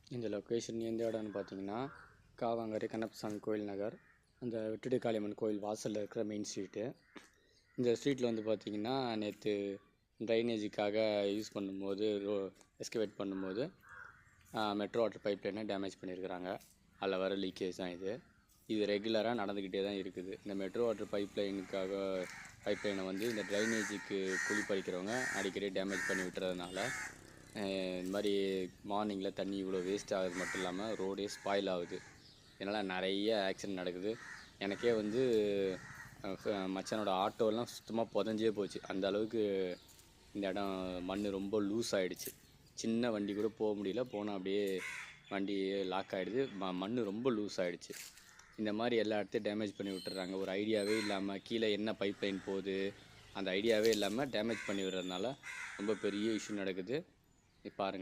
இந்த லொக்கேஷன் எந்த இடம்னு பார்த்தீங்கன்னா, காவாங்கரை கண்ணப்பசாமி கோயில் நகர், அந்த வெட்டுடி காளியம்மன் கோயில் வாசலில் இருக்கிற மெயின் ஸ்ட்ரீட்டு. இந்த ஸ்ட்ரீட்டில் வந்து பார்த்திங்கன்னா, நேற்று ட்ரைனேஜுக்காக யூஸ் பண்ணும்போது எஸ்கவேட் பண்ணும்போது மெட்ரோ வாட்டர் பைப் லைனை டேமேஜ் பண்ணியிருக்கிறாங்க. அதில் வர லீக்கேஜ் தான் இது ரெகுலராக நடந்துக்கிட்டே தான் இருக்குது. இந்த மெட்ரோ வாட்டர் பைப் லைனை வந்து இந்த ட்ரைனேஜுக்கு குழி பறிக்கிறவங்க அடிக்கடி டேமேஜ் பண்ணி விட்டுறதுனால இந்த மாதிரி மார்னிங்கில் தண்ணி இவ்வளோ வேஸ்ட் ஆகுது மட்டும் இல்லாமல் ரோடே ஸ்பாயில் ஆகுது. இதனால் நிறைய ஆக்சிடென்ட் நடக்குது. எனக்கே வந்து மச்சானோட ஆட்டோலாம் சுத்தமாக புதஞ்சே போச்சு. அந்த அளவுக்கு இந்த இடம் மண் ரொம்ப லூஸ் ஆகிடுச்சு. சின்ன வண்டி கூட போக முடியல, போனால் அப்படியே வண்டி லாக் ஆகிடுது. மண் ரொம்ப லூஸ் ஆகிடுச்சு. இந்த மாதிரி எல்லா இடத்தையும் டேமேஜ் பண்ணி விட்டுறாங்க. ஒரு ஐடியாவே இல்லாமல் கீழே என்ன பைப் லைன் போகுது அந்த ஐடியாவே இல்லாமல் டேமேஜ் பண்ணி விடுறதுனால ரொம்ப பெரிய இஷ்யூ நடக்குது. பாருங்கள்.